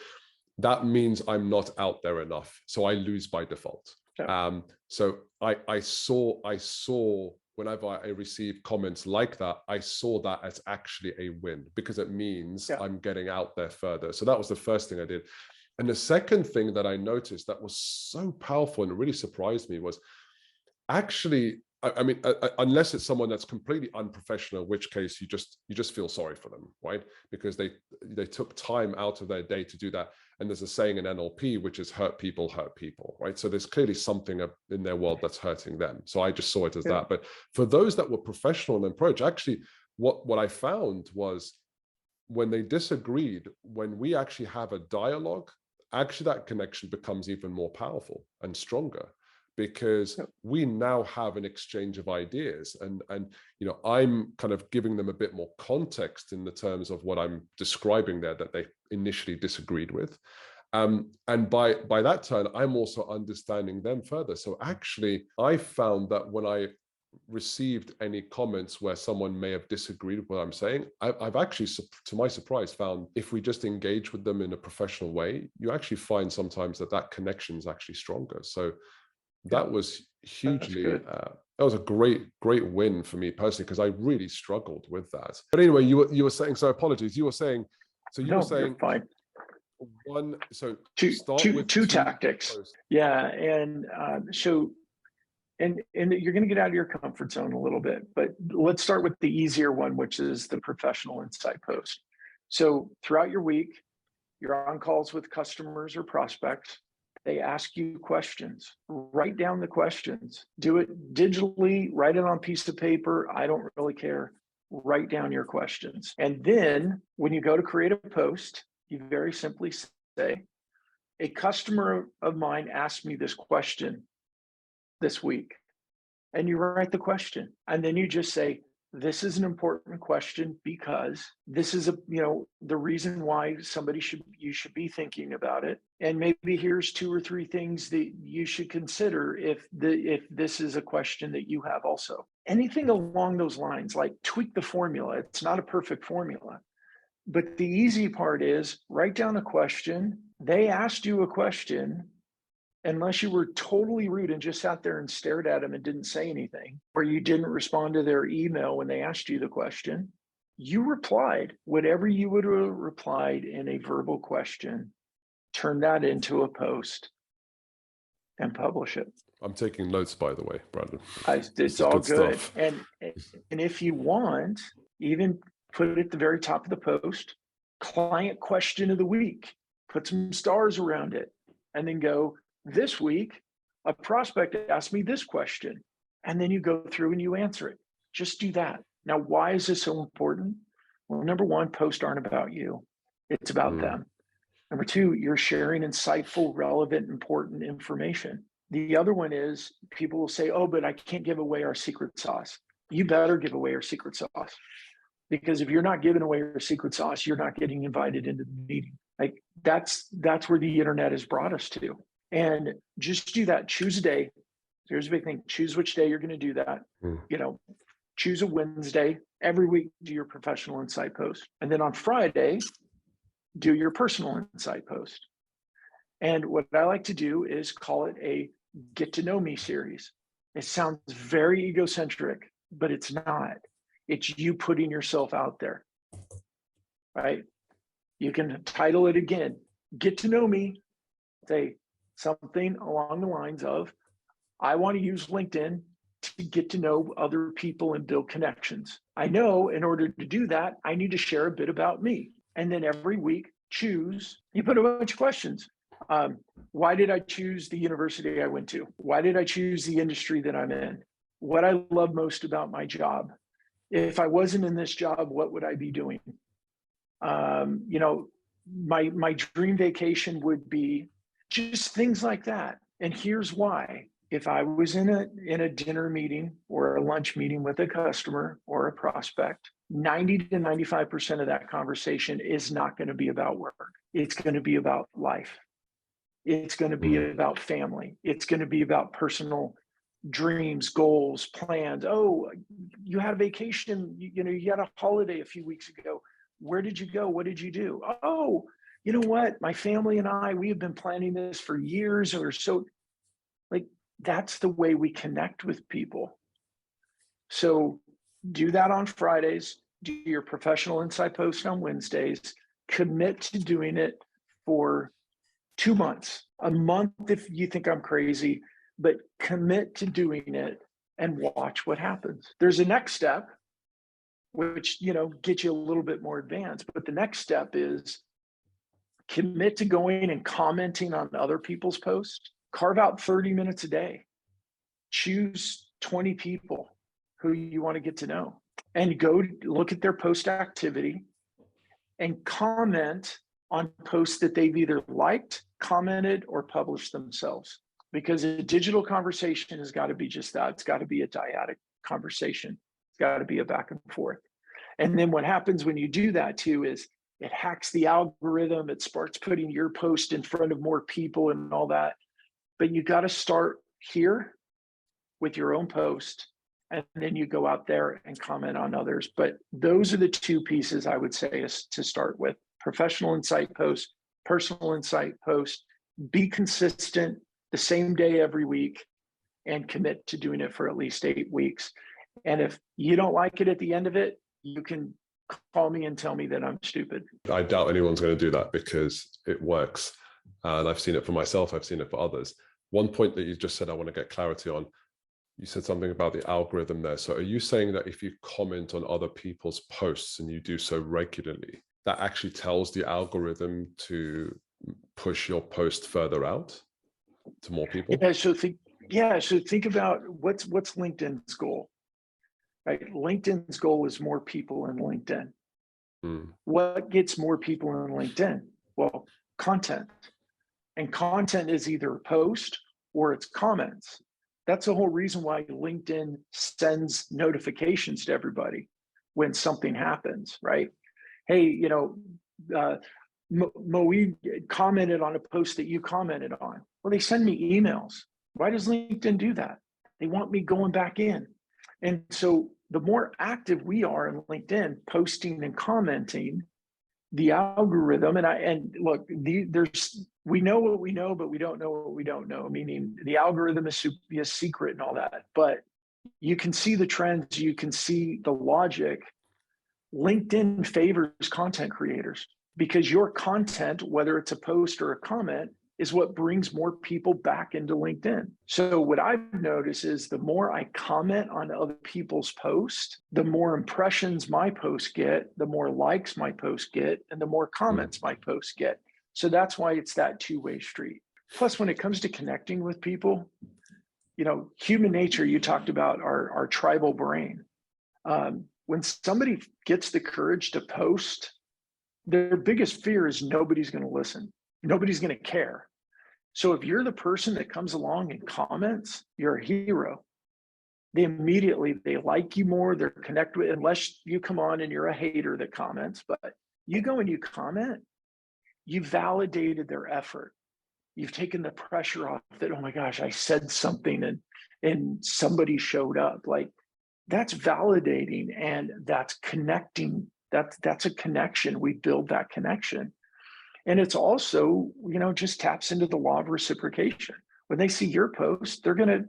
Speaker 1: that means I'm not out there enough. So I lose by default. So I saw whenever I receive comments like that, I saw that as actually a win because it means I'm getting out there further. So that was the first thing I did. And the second thing that I noticed that was so powerful and really surprised me was actually I mean, unless it's someone that's completely unprofessional, in which case you just feel sorry for them, right? Because they took time out of their day to do that. And there's a saying in NLP, which is hurt people, right? So there's clearly something in their world that's hurting them. So I just saw it as that. But for those that were professional in approach, actually, what I found was when they disagreed, when we actually have a dialogue, actually that connection becomes even more powerful and stronger, because we now have an exchange of ideas, and I'm kind of giving them a bit more context in the terms of what I'm describing there that they initially disagreed with, and by that turn I'm also understanding them further. So actually I found that when I received any comments where someone may have disagreed with what I'm saying, I've actually, to my surprise, found if we just engage with them in a professional way, you actually find sometimes that connection is actually stronger. So that was hugely that was a great win for me personally, because I really struggled with that. But anyway, you were saying, so apologies, you were saying
Speaker 2: You're fine.
Speaker 1: One, so
Speaker 2: start with two tactics posts. And you're going to get out of your comfort zone a little bit, but let's start with the easier one, which is the professional insight post. So throughout your week, you're on calls with customers or prospects. They ask you questions. Write down the questions. Do it digitally, write it on a piece of paper. I don't really care. Write down your questions. And then when you go to create a post, you very simply say, a customer of mine asked me this question this week. And you write the question. And then you just say, this is an important question because this is the reason why you should be thinking about it. And maybe here's 2 or 3 things that you should consider if this is a question that you have also. Anything along those lines, like tweak the formula. It's not a perfect formula. But the easy part is write down a question. They asked you a question. Unless you were totally rude and just sat there and stared at them and didn't say anything, or you didn't respond to their email when they asked you the question, you replied whatever you would have replied in a verbal question, turn that into a post and publish it.
Speaker 1: I'm taking notes, by the way, Brandon.
Speaker 2: It's all good. And if you want, even put it at the very top of the post, client question of the week, put some stars around it, and then go, this week, a prospect asked me this question, and then you go through and you answer it. Just do that. Now, why is this so important? Well, number one, posts aren't about you. It's about them. Number two, you're sharing insightful, relevant, important information. The other one is people will say, oh, but I can't give away our secret sauce. You better give away our secret sauce. Because if you're not giving away your secret sauce, you're not getting invited into the meeting. Like that's where the internet has brought us to. And just do that. Choose a day. Here's a big thing. Choose which day you're going to do that. Choose a Wednesday. Every week, do your professional insight post. And then on Friday, do your personal insight post. And what I like to do is call it a get to know me series. It sounds very egocentric, but it's not. It's you putting yourself out there, right? You can title it again, get to know me. Say something along the lines of, I want to use LinkedIn to get to know other people and build connections. I know in order to do that, I need to share a bit about me. And then every week, you put a bunch of questions. Why did I choose the university I went to? Why did I choose the industry that I'm in? What I love most about my job. If I wasn't in this job, what would I be doing? My dream vacation would be just things like that. And here's why. If I was in a dinner meeting or a lunch meeting with a customer or a prospect, 90 to 95% of that conversation is not going to be about work. It's going to be about life. It's going to be about family. It's going to be about personal dreams, goals, plans. Oh, you had a vacation, you had a holiday a few weeks ago. Where did you go? What did you do? Oh, you know what? My family and I, we have been planning this for years or so. Like, that's the way we connect with people. So do that on Fridays, do your professional insight post on Wednesdays, commit to doing it for 2 months, a month if you think I'm crazy, but commit to doing it and watch what happens. There's a next step, which, gets you a little bit more advanced. But the next step is commit to going and commenting on other people's posts. Carve out 30 minutes a day. Choose 20 people who you want to get to know and go look at their post activity and comment on posts that they've either liked, commented, or published themselves. Because a digital conversation has got to be just that. It's got to be a dyadic conversation. It's got to be a back and forth. And then what happens when you do that too is it hacks the algorithm. It starts putting your post in front of more people and all that. But you got to start here with your own post, and then you go out there and comment on others. But those are the two pieces I would say is to start with: professional insight post, personal insight post. Be consistent the same day every week and commit to doing it for at least 8 weeks. And if you don't like it at the end of it, you can call me and tell me that I'm stupid.
Speaker 1: I doubt anyone's going to do that because it works. And I've seen it for myself. I've seen it for others. One point that you just said, I want to get clarity on. You said something about the algorithm there. So are you saying that if you comment on other people's posts and you do so regularly, that actually tells the algorithm to push your post further out to more people?
Speaker 2: So think about what's LinkedIn's goal, right? LinkedIn's goal is more people in LinkedIn. What gets more people in LinkedIn? Well, content. And content is either a post or it's comments. That's the whole reason why LinkedIn sends notifications to everybody when something happens, right? Hey, Moeed commented on a post that you commented on. Well, they send me emails. Why does LinkedIn do that? They want me going back in. And so the more active we are in LinkedIn, posting and commenting, the algorithm, we know what we know, but we don't know what we don't know, meaning the algorithm is a secret and all that. But you can see the trends, you can see the logic. LinkedIn favors content creators because your content, whether it's a post or a comment, is what brings more people back into LinkedIn. So what I've noticed is the more I comment on other people's posts, the more impressions my posts get, the more likes my posts get, and the more comments my posts get. So that's why it's that two-way street. Plus, when it comes to connecting with people, human nature, you talked about our tribal brain. When somebody gets the courage to post, their biggest fear is nobody's going to listen. Nobody's going to care. So if you're the person that comes along and comments, you're a hero. They like you more, they're connected with, unless you come on and you're a hater that comments, but you go and you comment, you validated their effort. You've taken the pressure off that, oh my gosh, I said something and somebody showed up. Like, that's validating and that's connecting. That's a connection. We build that connection. And it's also, just taps into the law of reciprocation. When they see your post, they're going to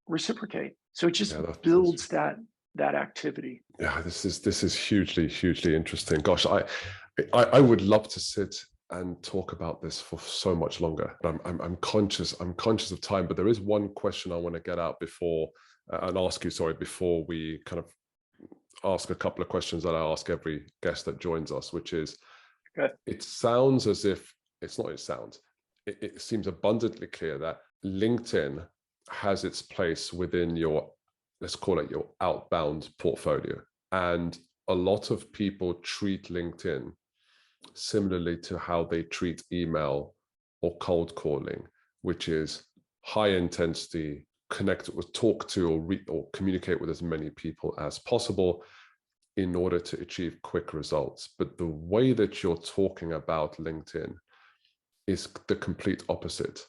Speaker 2: reciprocate. So it just builds that activity.
Speaker 1: Yeah, this is hugely, hugely interesting. Gosh, I would love to sit and talk about this for so much longer. I'm conscious of time, but there is one question I want to get out before we kind of ask a couple of questions that I ask every guest that joins us, which is, it sounds as if it seems abundantly clear that LinkedIn has its place within your, let's call it your outbound portfolio. And a lot of people treat LinkedIn similarly to how they treat email or cold calling, which is high intensity, talk to or communicate with as many people as possible in order to achieve quick results. But the way that you're talking about LinkedIn is the complete opposite.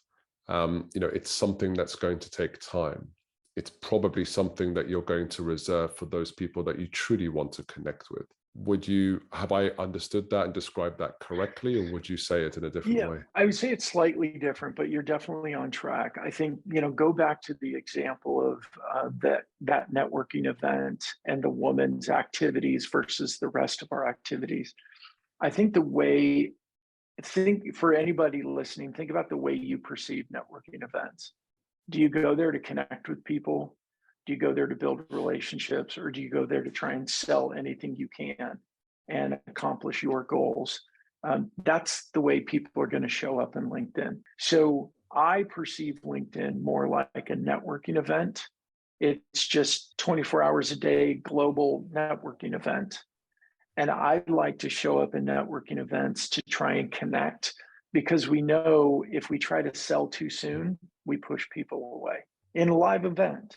Speaker 1: It's something that's going to take time. It's probably something that you're going to reserve for those people that you truly want to connect with. Have I understood that and described that correctly, or would you say it in a different way?
Speaker 2: I would say it's slightly different, but you're definitely on track. I think, go back to the example of that networking event and the woman's activities versus the rest of our activities. I think for anybody listening, think about the way you perceive networking events. Do you go there to connect with people? Do you go there to build relationships, or do you go there to try and sell anything you can and accomplish your goals? That's the way people are going to show up in LinkedIn. So I perceive LinkedIn more like a networking event. It's just 24 hours a day, global networking event. And I like to show up in networking events to try and connect, because we know if we try to sell too soon, we push people away in a live event.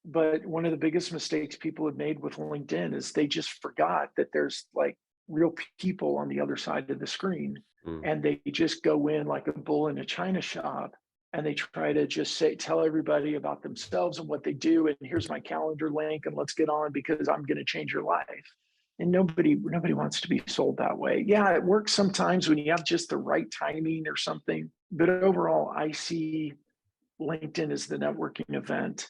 Speaker 2: But one of the biggest mistakes people have made with LinkedIn is they just forgot that there's like real people on the other side of the screen. And they just go in like a bull in a china shop, and they try to just tell everybody about themselves and what they do. And here's my calendar link, and let's get on because I'm going to change your life. And nobody wants to be sold that way. Yeah, it works sometimes when you have just the right timing or something. But overall, I see LinkedIn as the networking event.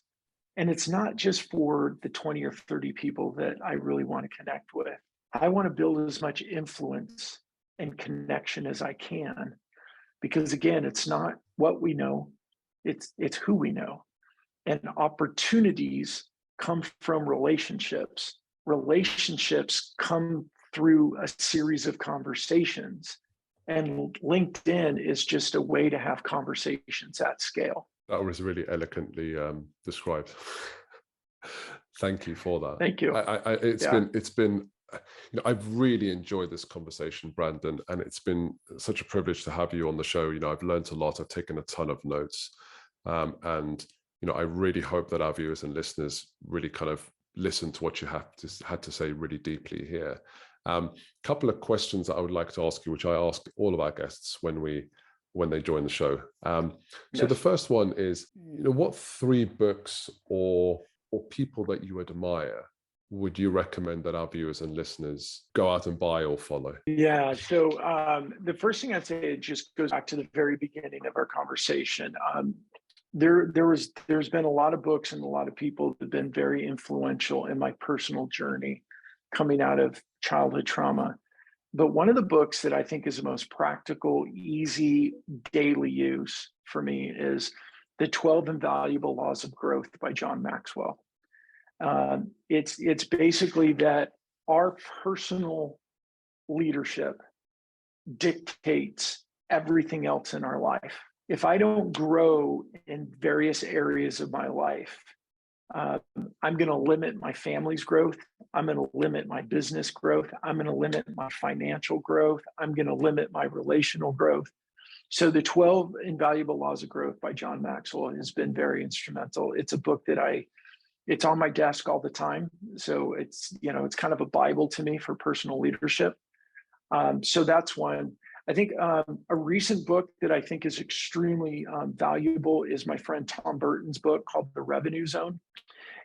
Speaker 2: And it's not just for the 20 or 30 people that I really want to connect with. I want to build as much influence and connection as I can, because again, it's not what we know, it's who we know. And opportunities come from relationships. Relationships come through a series of conversations. And LinkedIn is just a way to have conversations at scale.
Speaker 1: That was really eloquently described. Thank you for that.
Speaker 2: Thank you.
Speaker 1: It's been, you know, I've really enjoyed this conversation, Brandon, and it's been such a privilege to have you on the show. You know, I've learned a lot. I've taken a ton of notes, and you know, I really hope that our viewers and listeners really kind of listen to what you had to say really deeply here. Couple of questions that I would like to ask you, which I ask all of our guests when they join the show. So the first one is, you know, what 3 books or people that you admire would you recommend that our viewers and listeners go out and buy or follow?
Speaker 2: Yeah, so the first thing I'd say, it just goes back to the very beginning of our conversation. There's been a lot of books and a lot of people that have been very influential in my personal journey coming out of childhood trauma. But one of the books that I think is the most practical, easy, daily use for me is The 12 Invaluable Laws of Growth by John Maxwell. It's basically that our personal leadership dictates everything else in our life. If I don't grow in various areas of my life, I'm going to limit my family's growth. I'm going to limit my business growth. I'm going to limit my financial growth. I'm going to limit my relational growth. So the 12 Invaluable Laws of Growth by John Maxwell has been very instrumental. It's a book that it's on my desk all the time. So it's kind of a Bible to me for personal leadership. So that's one. I think a recent book that I think is extremely valuable is my friend Tom Burton's book called The Revenue Zone.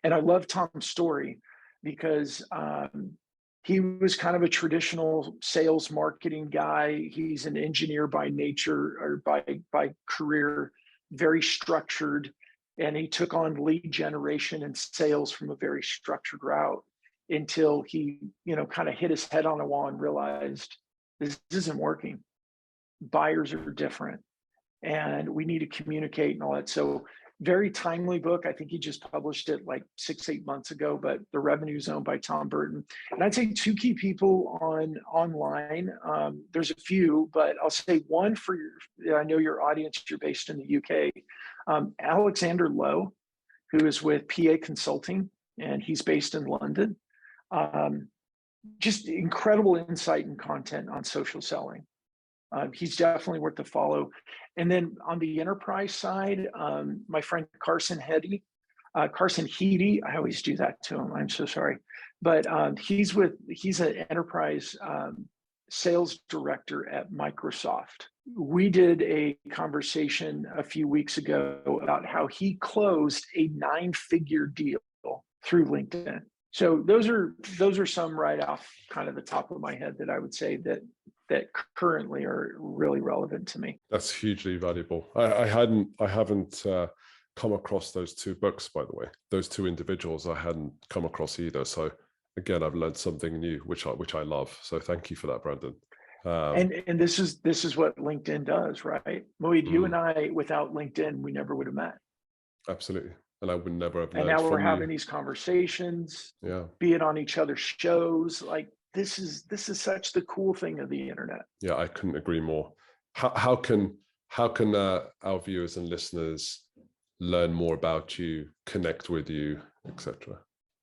Speaker 2: And I love Tom's story because he was kind of a traditional sales marketing guy. He's an engineer by nature or by career, very structured. And he took on lead generation and sales from a very structured route until he, kind of hit his head on a wall and realized this isn't working. Buyers are different and we need to communicate and all that. So very timely book. I think he just published it like 6-8 months ago, but The Revenue Zone by Tom Burton. And I'd say 2 key people online. There's a few, but I'll say one for I know your audience, you're based in the UK. Alexander Lowe, who is with PA Consulting, and he's based in London. Just incredible insight and content on social selling. He's definitely worth a follow. And then on the enterprise side, my friend Carson Heady, I always do that to him. I'm so sorry. But he's an enterprise sales director at Microsoft. We did a conversation a few weeks ago about how he closed a 9-figure deal through LinkedIn. So those are some right off kind of the top of my head that I would say that currently are really relevant to me.
Speaker 1: That's hugely valuable. I haven't come across those 2 books, by the way. Those 2 individuals I hadn't come across either. So again, I've learned something new, which I love. So thank you for that, Brandon.
Speaker 2: And this is what LinkedIn does, right? Moeed, you and I, without LinkedIn, we never would have met.
Speaker 1: Absolutely. and I would never have
Speaker 2: And
Speaker 1: learned
Speaker 2: now we're
Speaker 1: from you.
Speaker 2: having these conversations,
Speaker 1: Yeah.
Speaker 2: be it on each other's shows. Like this is such the cool thing of the internet.
Speaker 1: Yeah, I couldn't agree more. How can our viewers and listeners learn more about you, connect with you, etc.?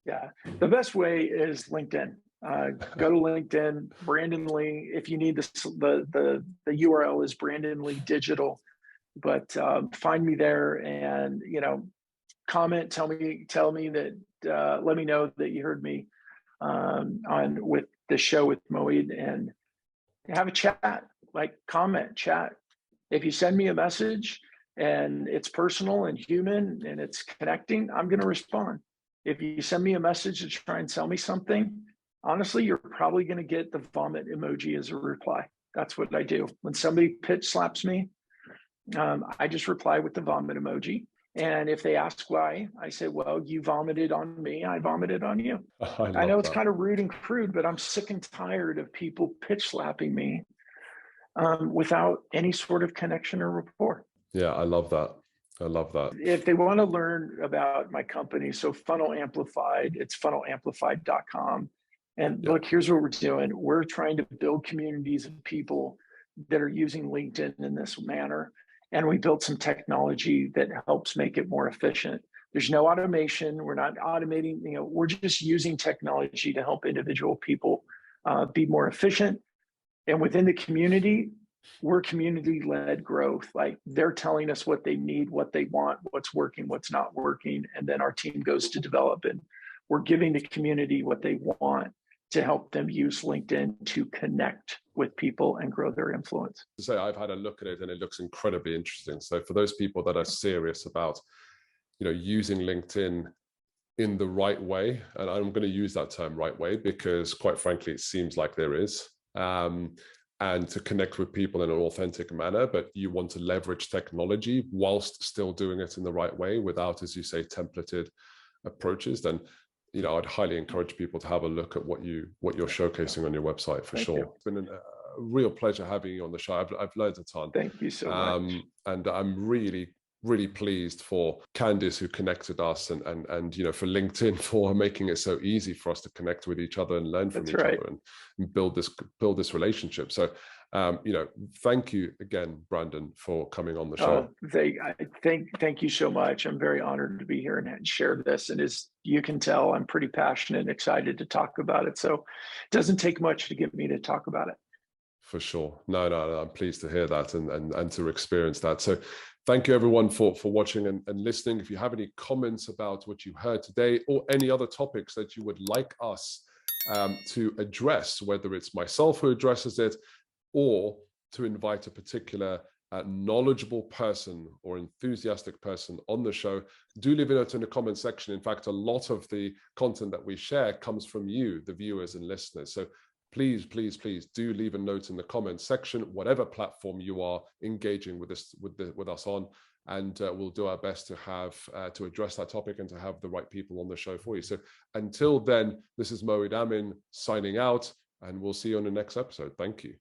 Speaker 2: Yeah, the best way is LinkedIn. Go to LinkedIn, Brandon Lee. If you need this, the URL is Brandon Lee Digital. But find me there, and comment. Tell me that. Let me know that you heard me on with the show with Moeed, and have a chat. Like, comment, chat. If you send me a message and it's personal and human and it's connecting, I'm going to respond. If you send me a message to try and sell me something, honestly, you're probably going to get the vomit emoji as a reply. That's what I do. When somebody pitch slaps me, I just reply with the vomit emoji. And if they ask why, I say, well, you vomited on me, I vomited on you. I know it's kind of rude and crude, but I'm sick and tired of people pitch slapping me without any sort of connection or rapport.
Speaker 1: Yeah, I love that. I love that.
Speaker 2: If they want to learn about my company, so Funnel Amplified, it's funnelamplified.com. And look, here's what we're doing. We're trying to build communities of people that are using LinkedIn in this manner. And we built some technology that helps make it more efficient. There's no automation. We're not automating, we're just using technology to help individual people be more efficient. And within the community, we're community-led growth. Like, they're telling us what they need, what they want, what's working, what's not working. And then our team goes to develop, and we're giving the community what they want to help them use LinkedIn to connect with people and grow their influence.
Speaker 1: So I've had a look at it and it looks incredibly interesting. So for those people that are serious about, using LinkedIn in the right way, and I'm going to use that term right way because quite frankly, it seems like there is, and to connect with people in an authentic manner, but you want to leverage technology whilst still doing it in the right way without, as you say, templated approaches, then I'd highly encourage people to have a look at what you're showcasing on your website for sure. It's been a real pleasure having you on the show. I've learned a ton.
Speaker 2: Thank you so much.
Speaker 1: And I'm really pleased for Candice, who connected us, and for LinkedIn for making it so easy for us to connect with each other and learn from each other and build this relationship. So thank you again, Brandon, for coming on the show.
Speaker 2: Thank you so much. I'm very honored to be here and share this. And as you can tell, I'm pretty passionate and excited to talk about it. So it doesn't take much to get me to talk about it.
Speaker 1: For sure. No, I'm pleased to hear that and to experience that. So thank you everyone for watching and listening. If you have any comments about what you heard today or any other topics that you would like us to address, whether it's myself who addresses it or to invite a particular knowledgeable person or enthusiastic person on the show, do leave a note in the comment section. In fact, a lot of the content that we share comes from you, the viewers and listeners. So please do leave a note in the comment section, whatever platform you are engaging with us on, and we'll do our best to have to address that topic and to have the right people on the show for you. So until then, this is Moeed Amin signing out, and we'll see you on the next episode. Thank you.